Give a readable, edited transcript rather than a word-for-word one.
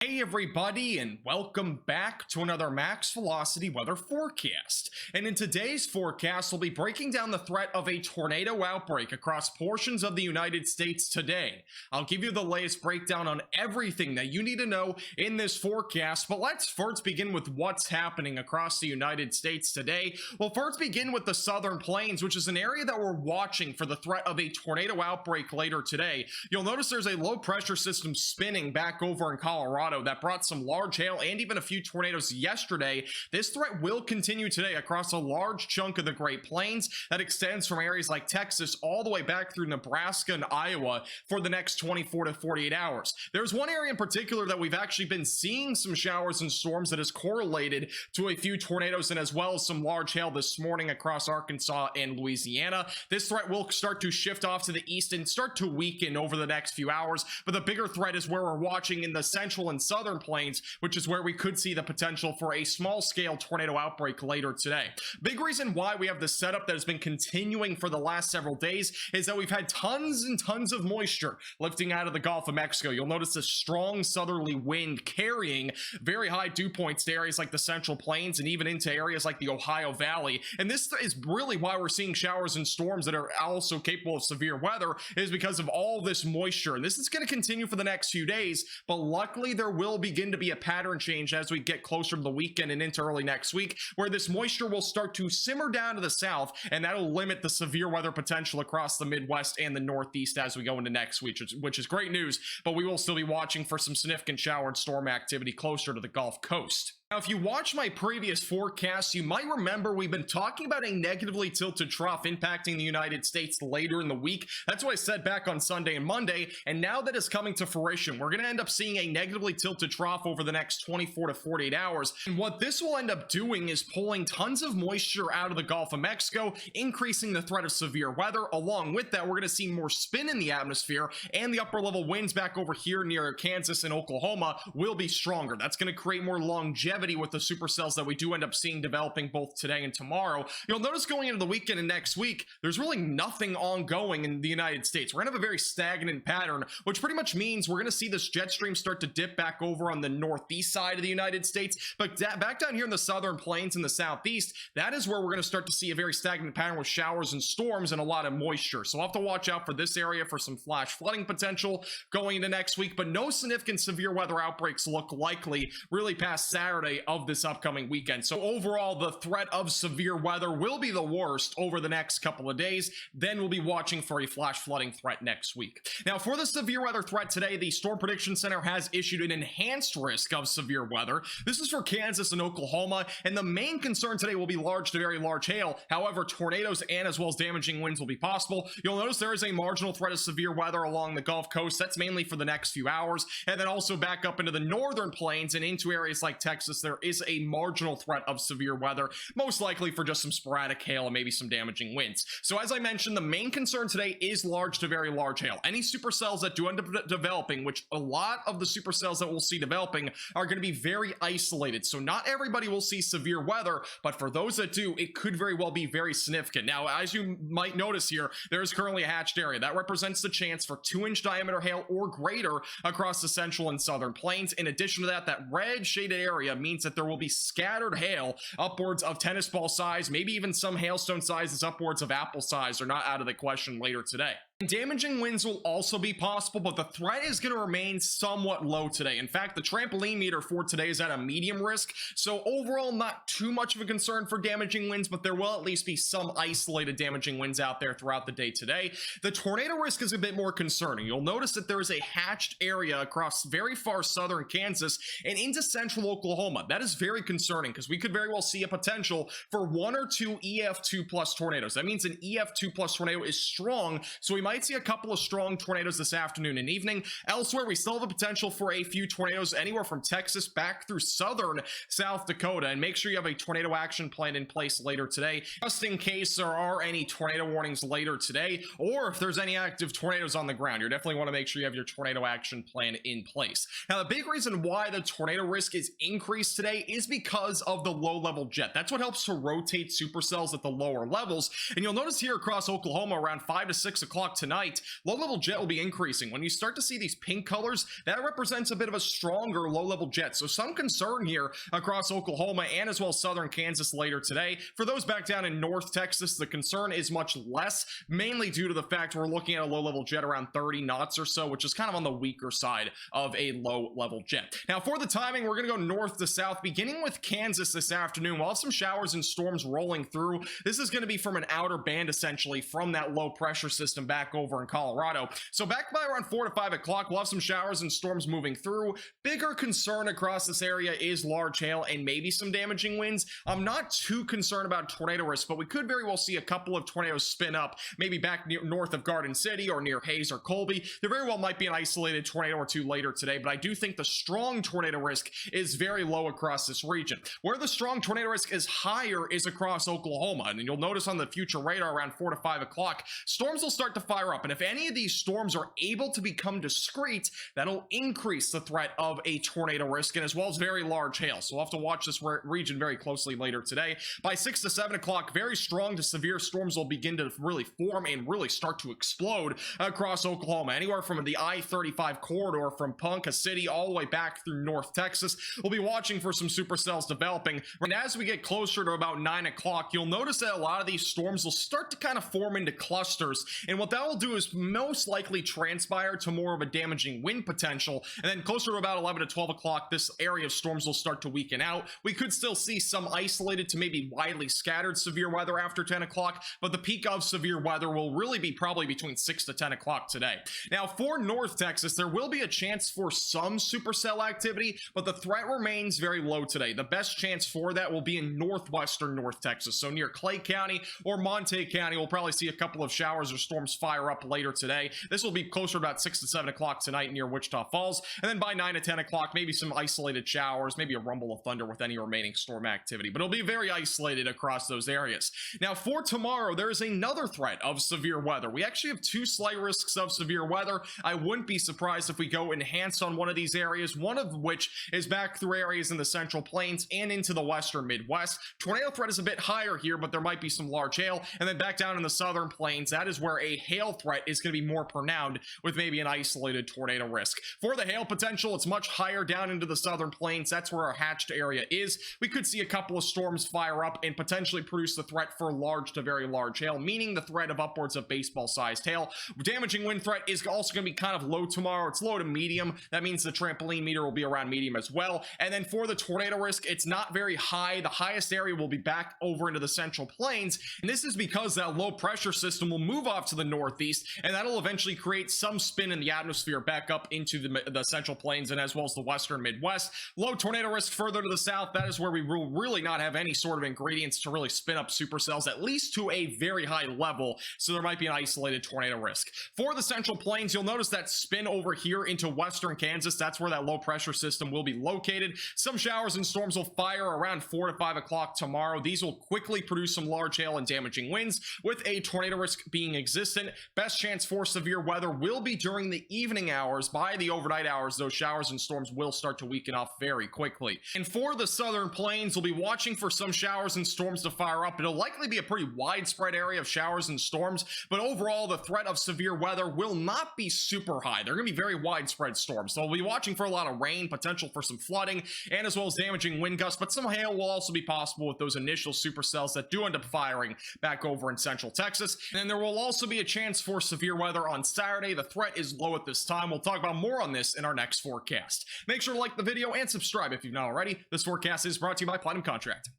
Hey everybody, and welcome back to another max velocity weather forecast. And in today's forecast, we'll be breaking down the threat of a tornado outbreak across portions of the United States today. I'll give you the latest breakdown on everything that you need to know in this forecast, but let's first begin with what's happening across the United States today. We'll first begin with the southern plains, which is an area that we're watching for the threat of a tornado outbreak later today. You'll notice there's a low pressure system spinning back over in Colorado that brought some large hail and even a few tornadoes yesterday. This threat will continue today across a large chunk of the Great Plains that extends from areas like Texas all the way back through Nebraska and Iowa for the next 24 to 48 hours. There's one area in particular that we've actually been seeing some showers and storms that is correlated to a few tornadoes and as well as some large hail this morning across Arkansas and Louisiana. This threat will start to shift off to the east and start to weaken over the next few hours, but the bigger threat is where we're watching in the central and southern plains, which is where we could see the potential for a small-scale tornado outbreak later today. Big reason why we have this setup that has been continuing for the last several days is that we've had tons and tons of moisture lifting out of the Gulf of Mexico. You'll notice a strong southerly wind carrying very high dew points to areas like the central plains and even into areas like the Ohio Valley. And this is really why we're seeing showers and storms that are also capable of severe weather, is because of all this moisture. And this is going to continue for the next few days, but luckily there will begin to be a pattern change as we get closer to the weekend and into early next week, where this moisture will start to simmer down to the south, and that'll limit the severe weather potential across the Midwest and the Northeast as we go into next week, which is great news, but we will still be watching for some significant shower and storm activity closer to the Gulf Coast. Now, if you watch my previous forecasts, you might remember we've been talking about a negatively tilted trough impacting the United States later in the week. That's what I said back on Sunday and Monday, and now that is coming to fruition. We're going to end up seeing a negatively tilted trough over the next 24 to 48 hours, and what this will end up doing is pulling tons of moisture out of the Gulf of Mexico, increasing the threat of severe weather. Along with that, we're going to see more spin in the atmosphere, and the upper level winds back over here near Kansas and Oklahoma will be stronger. That's going to create more longevity with the supercells that we do end up seeing developing both today and tomorrow. You'll notice going into the weekend and next week, there's really nothing ongoing in the United States. We're gonna have a very stagnant pattern, which pretty much means we're gonna see this jet stream start to dip back over on the northeast side of the United States, but back down here in the southern plains and the southeast, that is where we're gonna start to see a very stagnant pattern with showers and storms and a lot of moisture. So we'll have to watch out for this area for some flash flooding potential going into next week, but no significant severe weather outbreaks look likely really past Saturday of this upcoming weekend. So overall, the threat of severe weather will be the worst over the next couple of days. Then we'll be watching for a flash flooding threat next week. Now, for the severe weather threat today, the Storm Prediction Center has issued an enhanced risk of severe weather. This is for Kansas and Oklahoma, and the main concern today will be large to very large hail. However, tornadoes and as well as damaging winds will be possible. You'll notice there is a marginal threat of severe weather along the Gulf Coast. That's mainly for the next few hours, and then also back up into the northern plains and into areas like Texas. There is a marginal threat of severe weather, most likely for just some sporadic hail and maybe some damaging winds. So as I mentioned, the main concern today is large to very large hail. Any supercells that do end up developing, which a lot of the supercells that we'll see developing are going to be very isolated. So not everybody will see severe weather, but for those that do, it could very well be very significant. Now, as you might notice here, there is currently a hatched area. That represents the chance for 2-inch diameter hail or greater across the central and southern plains. In addition to that, that red shaded area means that there will be scattered hail upwards of tennis ball size, maybe even some hailstone sizes upwards of apple size are not out of the question later today. Damaging winds will also be possible, but the threat is going to remain somewhat low today. In fact, the trampoline meter for today is at a medium risk, so overall not too much of a concern for damaging winds, but there will at least be some isolated damaging winds out there throughout the day today. The tornado risk is a bit more concerning. You'll notice that there is a hatched area across very far southern Kansas and into central Oklahoma. That is very concerning because we could very well see a potential for 1 or 2 EF2 plus tornadoes. That means an EF2 plus tornado is strong, so we might see a couple of strong tornadoes this afternoon and evening. Elsewhere, we still have a potential for a few tornadoes anywhere from Texas back through southern South Dakota, and make sure you have a tornado action plan in place later today, just in case there are any tornado warnings later today, or if there's any active tornadoes on the ground. You definitely want to make sure you have your tornado action plan in place. Now, the big reason why the tornado risk is increased today is because of the low-level jet. That's what helps to rotate supercells at the lower levels, and you'll notice here across Oklahoma around 5 to 6 o'clock tonight, low-level jet will be increasing. When you start to see these pink colors, that represents a bit of a stronger low-level jet. So some concern here across Oklahoma and as well as southern Kansas later today. For those back down in North Texas, the concern is much less, mainly due to the fact we're looking at a low-level jet around 30 knots or so, which is kind of on the weaker side of a low-level jet. Now, for the timing, we're going to go north to south, beginning with Kansas this afternoon. We'll have some showers and storms rolling through. This is going to be from an outer band, essentially, from that low-pressure system back over in Colorado. So back by around 4 to 5 o'clock, we'll have some showers and storms moving through. Bigger concern across this area is large hail and maybe some damaging winds. I'm not too concerned about tornado risk, but we could very well see a couple of tornadoes spin up, maybe back north of Garden City or near Hayes or Colby. There very well might be an isolated tornado or two later today, but I do think the strong tornado risk is very low across this region. Where the strong tornado risk is higher is across Oklahoma, and you'll notice on the future radar around 4 to 5 o'clock, storms will start to fire up, and if any of these storms are able to become discrete, that'll increase the threat of a tornado risk, and as well as very large hail. So we'll have to watch this region very closely later today. By 6 to 7 o'clock, very strong to severe storms will begin to really form and really start to explode across Oklahoma, anywhere from the I-35 corridor from Ponca City all the way back through North Texas. We'll be watching for some supercells developing, and as we get closer to about 9 o'clock, you'll notice that a lot of these storms will start to kind of form into clusters, and what that will do is most likely transpire to more of a damaging wind potential, and then closer to about 11 to 12 o'clock, this area of storms will start to weaken out. We could still see some isolated to maybe widely scattered severe weather after 10 o'clock, but the peak of severe weather will really be probably between 6 to 10 o'clock today. Now, for North Texas, there will be a chance for some supercell activity, but the threat remains very low today. The best chance for that will be in northwestern North Texas, so near Clay County or Monte County. We'll probably see a couple of showers or storms fire up later today. This will be closer to about 6 to 7 o'clock tonight near Wichita Falls, and then by 9 to 10 o'clock, maybe some isolated showers, maybe a rumble of thunder with any remaining storm activity, but it'll be very isolated across those areas. Now, for tomorrow, there is another threat of severe weather. We actually have two slight risks of severe weather. I wouldn't be surprised if we go enhanced on one of these areas, one of which is back through areas in the Central Plains and into the Western Midwest. Tornado threat is a bit higher here, but there might be some large hail, and then back down in the Southern Plains, that is where a hail threat is going to be more pronounced with maybe an isolated tornado risk. For the hail potential, it's much higher down into the Southern Plains. That's where our hatched area is. We could see a couple of storms fire up and potentially produce the threat for large to very large hail, meaning the threat of upwards of baseball-sized hail. Damaging wind threat is also going to be kind of low tomorrow. It's low to medium. That means the trampoline meter will be around medium as well. And then for the tornado risk, it's not very high. The highest area will be back over into the Central Plains, and this is because that low pressure system will move off to the northeast, and that'll eventually create some spin in the atmosphere back up into the Central Plains and as well as the Western Midwest. Low tornado risk further to the south. That is where we will really not have any sort of ingredients to really spin up supercells, at least to a very high level, so there might be an isolated tornado risk. For the Central Plains, you'll notice that spin over here into western Kansas. That's where that low pressure system will be located. Some showers and storms will fire around 4 to 5 o'clock tomorrow. These will quickly produce some large hail and damaging winds, with a tornado risk being existent. Best chance for severe weather will be during the evening hours. By the overnight hours, those showers and storms will start to weaken off very quickly. And for the Southern Plains, we'll be watching for some showers and storms to fire up. It'll likely be a pretty widespread area of showers and storms, but overall, the threat of severe weather will not be super high. They're going to be very widespread storms. So we'll be watching for a lot of rain, potential for some flooding, and as well as damaging wind gusts, but some hail will also be possible with those initial supercells that do end up firing back over in Central Texas. And there will also be a chance for severe weather on Saturday. The threat is low at this time. We'll talk about more on this in our next forecast. Make sure to like the video and subscribe if you've not already. This forecast is brought to you by Platinum Contract.